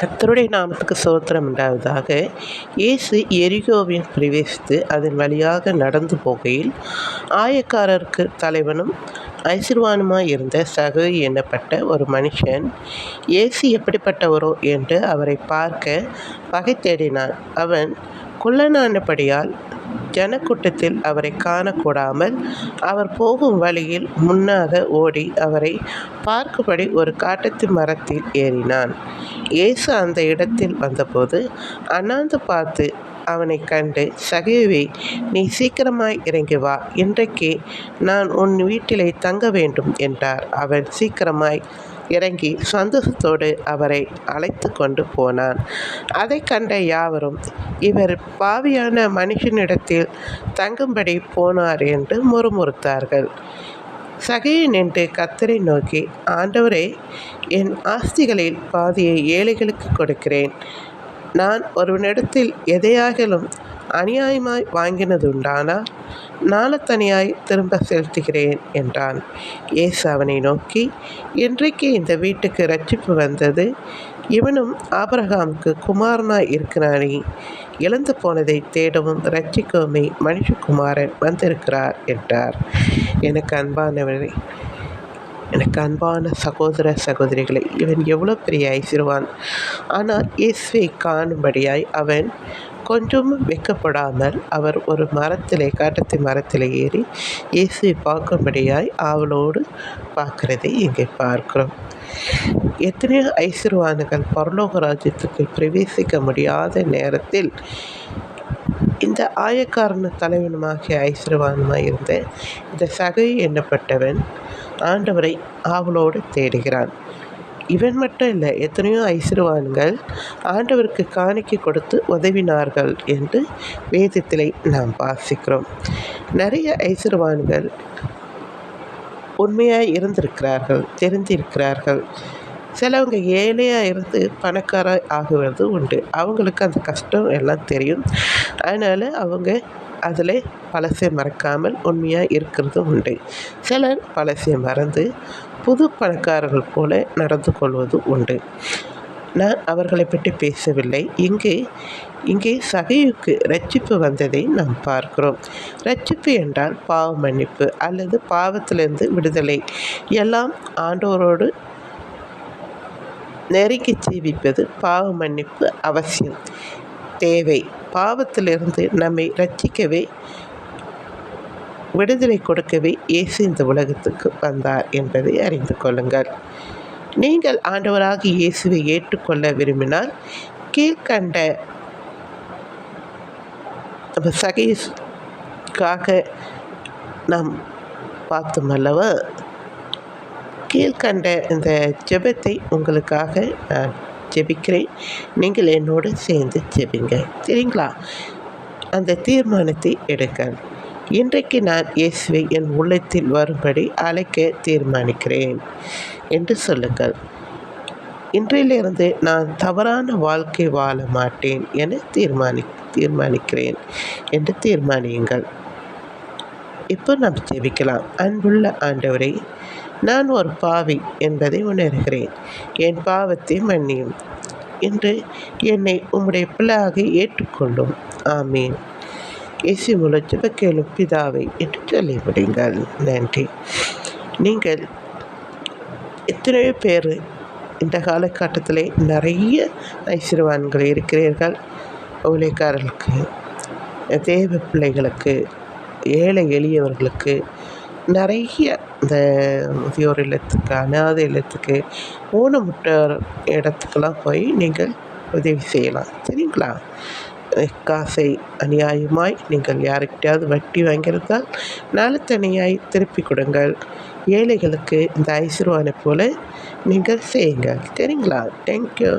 கர்த்தருடைய நாமத்துக்கு ஸ்தோத்திரம் உண்டாவதாக. இயேசு எரிகோவில் பிரவேசித்து அதன் வழியாக நடந்து போகையில் ஆயக்காரருக்கு தலைவனும் ஐசுருவானுமாய் இருந்த சகவி என்னப்பட்ட ஒரு மனுஷன் இயேசு எப்படிப்பட்டவரோ என்று அவரை பார்க்க வகை தேடினான். அவன் குள்ளனானபடியால் ஜனக்கூட்டத்தில் அவரை காணக்கூடாமல் அவர் போகும் வழியில் முன்னாக ஓடி அவரை பார்க்கும்படி ஒரு காட்டத்து மரத்தில் ஏறினான். இயேசு அந்த இடத்தில் வந்தபோது அண்ணாந்து பார்த்து அவனை கண்டு, சகேயுவே, நீ சீக்கிரமாய் இறங்கி வா, இன்றைக்கு நான் உன் வீட்டிலே தங்க வேண்டும் என்றார். அவன் சீக்கிரமாய் இறங்கி சந்தோஷத்தோடு அவரை அழைத்து கொண்டு போனான். அதை கண்ட யாவரும், இவர் பாவியான மனுஷனிடத்தில் தங்கும்படி போனார் என்று முறுமுறுத்தார்கள். சகேயு நின்று கர்த்தரை நோக்கி, ஆண்டவரே, என் ஆஸ்திகளில் பாதியை ஏழைகளுக்கு கொடுக்கிறேன். நான் ஒருவனிடத்தில் எதையாகிலும் அநியாயமாய் வாங்கினதுண்டானால் நாளத்தனியாய் திரும்ப செலுத்துகிறேன் என்றான். இயேசு அவனை நோக்கி, இன்றைக்கு இந்த வீட்டுக்கு இரட்சிப்பு வந்தது. இவனும் ஆபிரகாமுக்கு குமாரனாய் இருக்கிறானே. இழந்து போனதை தேடவும் இரட்சிக்கவுமே மனுஷகுமாரன் வந்திருக்கிறார் என்றார். எனக்கு அன்பான சகோதர சகோதரிகளை, இவன் எவ்வளோ பெரிய ஐசிறுவான்! ஆனால் இயேசுவை காணும்படியாய் அவன் கொஞ்சமும் வெட்கப்படாமல் அவர் ஒரு காட்டத்து மரத்திலே ஏறி இயேசுவை பார்க்கும்படியாய் ஆவலோடு பார்க்கிறதை இங்கே பார்க்கிறோம். எத்தனையோ ஐசுருவான்கள் பரலோக ராஜ்யத்துக்கு பிரவேசிக்க முடியாத நேரத்தில் இந்த ஆயக்காரன் தலைவனுமாகிய ஐசுருவானுமாய் இருந்த இந்த சகேயு என்னப்பட்டவன் ஆண்டவரை ஆவலோடு தேடுகிறான். இவன் மட்டும் இல்லை, எத்தனையோ ஐசுருவான்கள் ஆண்டவருக்கு காணிக்கை கொடுத்து உதவினார்கள் என்று வேதத்திலே நாம் வாசிக்கிறோம். நிறைய ஐசுருவான்கள் உண்மையாய் இருந்திருக்கிறார்கள், தெரிந்திருக்கிறார்கள். சிலவங்க ஏழையாக இருந்து பணக்காராக ஆகுவது உண்டு. அவங்களுக்கு அந்த கஷ்டம் எல்லாம் தெரியும். அதனால் அவங்க அதில் பழசை மறக்காமல் உண்மையாக இருக்கிறதும் உண்டு. சிலர் பழசை மறந்து புது பணக்காரர்கள் போல நடந்து கொள்வதும் உண்டு. நான் அவர்களை பற்றி பேசவில்லை. இங்கே சகேயுவுக்கு இரட்சிப்பு வந்ததை நாம் பார்க்கிறோம். இரட்சிப்பு என்றால் பாவ மன்னிப்பு அல்லது பாவத்திலிருந்து விடுதலை. எல்லாம் ஆண்டவரோடு நெருங்கி ஜீவிப்பது பாவ மன்னிப்பு அவசியம், தேவை. பாவத்திலிருந்து நம்மை இரட்சிக்கவே, விடுதலை கொடுக்கவே இயேசு இந்த உலகத்துக்கு வந்தார் என்பதை அறிந்து கொள்ளுங்கள். நீங்கள் ஆண்டவராக இயேசுவை ஏற்றுக்கொள்ள விரும்பினால் கீழ்கண்ட சகேயுக்காக நாம் பார்த்தோம் அல்லவா, கீழ்கண்ட இந்த ஜெபத்தை உங்களுக்காக நான் ஜெபிக்கிறேன். நீங்கள் என்னோடு சேர்ந்து ஜெபிங்க, சரிங்களா? அந்த தீர்மானத்தை எடுங்கள். இன்றைக்கு நான் இயேசுவை என் உள்ளத்தில் வரும்படி அழைக்க தீர்மானிக்கிறேன் என்று சொல்லுங்கள். இன்றையிலிருந்து நான் தவறான வாழ்க்கை வாழ மாட்டேன் என தீர்மானிக்கிறேன் என்று தீர்மானியுங்கள். இப்போ நாம் ஜெபிக்கலாம். அன்புள்ள ஆண்டவரே, நான் ஒரு பாவி என்பதை உணர்கிறேன். என் பாவத்தை மன்னியும். இன்று என்னை உம்முடைய பிள்ளையாக ஏற்றுக்கொள்ளும். ஆமீன். இயேசு மூலம் ஜெபம் கேளும் பிதாவை என்று சொல்லி விடுங்கள். நன்றி. நீங்கள் எத்தனையோ பேர் இந்த காலகட்டத்தில் நிறைய ஐசுருவான்கள் இருக்கிறீர்கள். ஊழியக்காரர்களுக்கு, தேவ பிள்ளைகளுக்கு, ஏழை எளியவர்களுக்கு, நிறைய இந்த முதியோர் இல்லத்துக்கு, அனாதை இல்லத்துக்கு, ஊனமுற்ற இடத்துக்கெல்லாம் போய் நீங்கள் உதவி செய்யலாம், சரிங்களா? காசை அநியாயமாய் நீங்கள் யாருக்கிட்டையாவது வட்டி வாங்கியிருந்தால் நாளத்தனியாய் திருப்பி கொடுங்கள். ஏழைகளுக்கு இந்த ஐசுருவானை போல நீங்கள் செய்யுங்கள், சரிங்களா? தேங்க்யூ.